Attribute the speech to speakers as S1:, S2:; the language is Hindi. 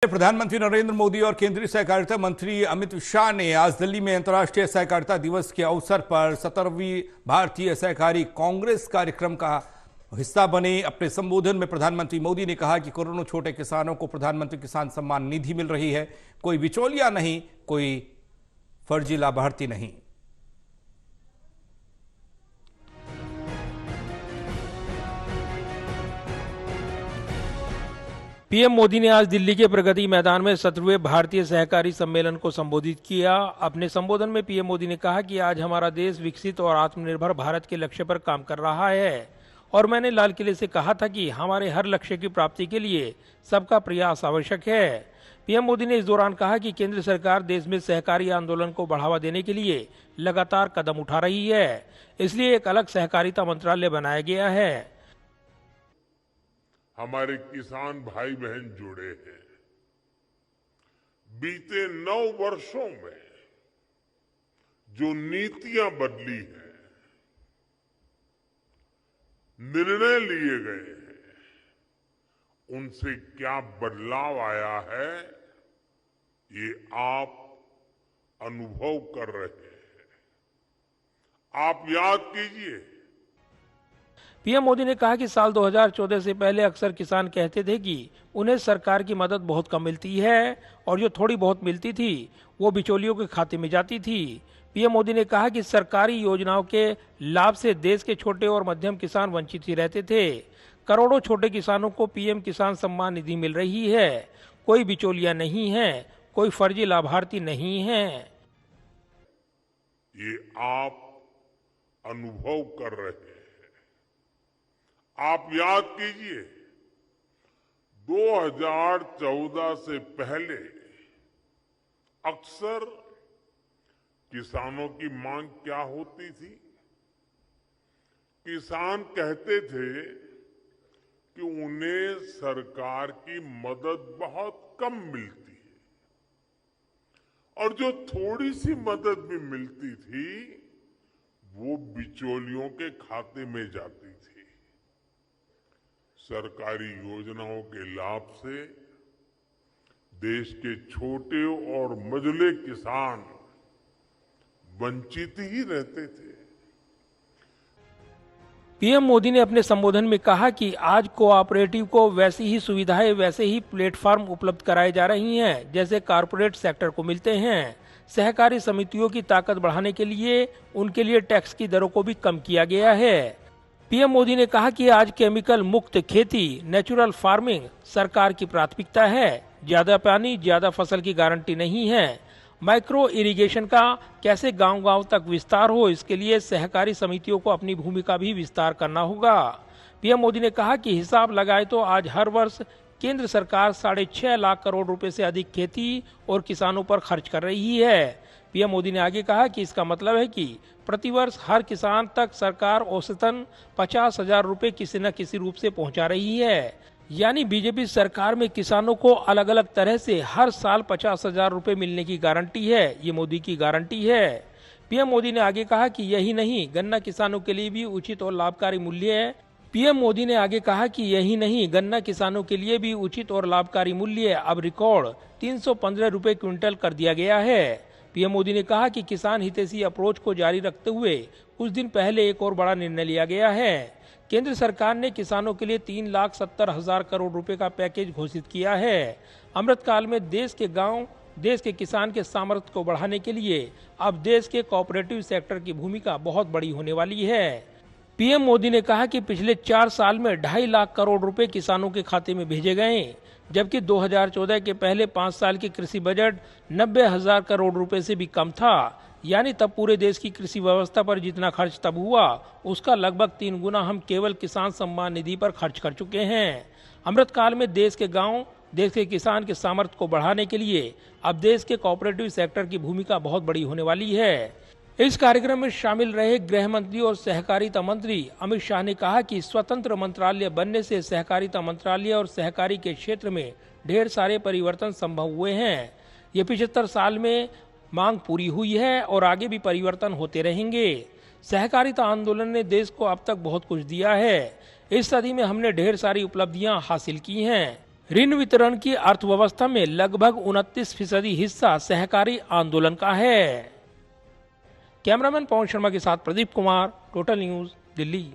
S1: प्रधानमंत्री नरेंद्र मोदी और केंद्रीय सहकारिता मंत्री अमित शाह ने आज दिल्ली में अंतर्राष्ट्रीय सहकारिता दिवस के अवसर पर 17वीं भारतीय सहकारी कांग्रेस कार्यक्रम का हिस्सा बने। अपने संबोधन में प्रधानमंत्री मोदी ने कहा कि करोड़ों छोटे किसानों को प्रधानमंत्री किसान सम्मान निधि मिल रही है। कोई बिचौलिया नहीं, कोई फर्जी लाभार्थी नहीं।
S2: पीएम मोदी ने आज दिल्ली के प्रगति मैदान में 17वें भारतीय सहकारी सम्मेलन को संबोधित किया। अपने संबोधन में पीएम मोदी ने कहा कि आज हमारा देश विकसित और आत्मनिर्भर भारत के लक्ष्य पर काम कर रहा है और मैंने लाल किले से कहा था कि हमारे हर लक्ष्य की प्राप्ति के लिए सबका प्रयास आवश्यक है। पीएम मोदी ने इस दौरान कहा कि केंद्र सरकार देश में सहकारी आंदोलन को बढ़ावा देने के लिए लगातार कदम उठा रही है, इसलिए एक अलग सहकारिता मंत्रालय बनाया गया है।
S3: हमारे किसान भाई बहन जुड़े हैं। बीते 9 वर्षों में जो नीतियां बदली हैं, निर्णय लिए गए हैं, उनसे क्या बदलाव आया है, ये आप अनुभव कर रहे हैं। आप याद कीजिए,
S2: पीएम मोदी ने कहा कि साल 2014 से पहले अक्सर किसान कहते थे कि उन्हें सरकार की मदद बहुत कम मिलती है और जो थोड़ी बहुत मिलती थी वो बिचौलियों के खाते में जाती थी। पीएम मोदी ने कहा कि सरकारी योजनाओं के लाभ से देश के छोटे और मध्यम किसान वंचित ही रहते थे। करोड़ों छोटे किसानों को पीएम किसान सम्मान निधि मिल रही है। कोई बिचौलिया नहीं है, कोई फर्जी लाभार्थी नहीं है।
S3: ये आप अनुभव कर रहे हैं। आप याद कीजिए, 2014 से पहले अक्सर किसानों की मांग क्या होती थी? किसान कहते थे कि उन्हें सरकार की मदद बहुत कम मिलती है और जो थोड़ी सी मदद भी मिलती थी वो बिचौलियों के खाते में जाती थी। सरकारी योजनाओं के लाभ से देश के छोटे और मझले किसान वंचित ही रहते थे।
S2: पीएम मोदी ने अपने संबोधन में कहा कि आज कोऑपरेटिव को वैसी ही सुविधाएं, वैसे ही प्लेटफॉर्म उपलब्ध कराए जा रही हैं जैसे कारपोरेट सेक्टर को मिलते हैं। सहकारी समितियों की ताकत बढ़ाने के लिए उनके लिए टैक्स की दरों को भी कम किया गया है। पीएम मोदी ने कहा कि आज केमिकल मुक्त खेती, नेचुरल फार्मिंग सरकार की प्राथमिकता है। ज्यादा पानी, ज्यादा फसल की गारंटी नहीं है। माइक्रो इरिगेशन का कैसे गांव-गांव तक विस्तार हो, इसके लिए सहकारी समितियों को अपनी भूमिका भी विस्तार करना होगा। पीएम मोदी ने कहा कि हिसाब लगाए तो आज हर वर्ष केंद्र सरकार 6.5 लाख करोड़ रुपए से अधिक खेती और किसानों पर खर्च कर रही है। पीएम मोदी ने आगे कहा कि इसका मतलब है कि प्रतिवर्ष हर किसान तक सरकार औसतन 50,000 रुपए किसी न किसी रूप से पहुंचा रही है। यानी बीजेपी सरकार में किसानों को अलग अलग तरह से हर साल 50,000 रुपए मिलने की गारंटी है। ये मोदी की गारंटी है। पीएम मोदी ने आगे कहा कि यही नहीं, गन्ना किसानों के लिए भी उचित और लाभकारी मूल्य है। पीएम मोदी ने आगे कहा कि यही नहीं, गन्ना किसानों के लिए भी उचित और लाभकारी मूल्य अब रिकॉर्ड 315 रुपए क्विंटल कर दिया गया है। पीएम मोदी ने कहा कि किसान हितैषी अप्रोच को जारी रखते हुए कुछ दिन पहले एक और बड़ा निर्णय लिया गया है। केंद्र सरकार ने किसानों के लिए 3,70,000 करोड़ रुपए का पैकेज घोषित किया है। अमृतकाल में देश के गांव, देश के किसान के सामर्थ्य को बढ़ाने के लिए अब देश के कोऑपरेटिव सेक्टर की भूमिका बहुत बड़ी होने वाली है। पीएम मोदी ने कहा कि पिछले 4 साल में 2.5 लाख करोड़ रुपए किसानों के खाते में भेजे गए, जबकि 2014 के पहले 5 साल की कृषि बजट 90,000 करोड़ रुपए से भी कम था। यानी तब पूरे देश की कृषि व्यवस्था पर जितना खर्च तब हुआ, उसका लगभग 3 गुना हम केवल किसान सम्मान निधि पर खर्च कर चुके हैं। अमृतकाल में देश के गांव, देश के किसान के सामर्थ्य को बढ़ाने के लिए अब देश के कोऑपरेटिव सेक्टर की भूमिका बहुत बड़ी होने वाली है। इस कार्यक्रम में शामिल रहे गृह मंत्री और सहकारिता मंत्री अमित शाह ने कहा कि स्वतंत्र मंत्रालय बनने से सहकारिता मंत्रालय और सहकारी के क्षेत्र में ढेर सारे परिवर्तन संभव हुए हैं। ये 75 साल में मांग पूरी हुई है और आगे भी परिवर्तन होते रहेंगे। सहकारिता आंदोलन ने देश को अब तक बहुत कुछ दिया है। इस सदी में हमने ढेर सारी उपलब्धियां हासिल की हैं। ऋण वितरण की अर्थव्यवस्था में लगभग 29% हिस्सा सहकारी आंदोलन का है। कैमरामैन पवन शर्मा के साथ प्रदीप कुमार, टोटल न्यूज, दिल्ली।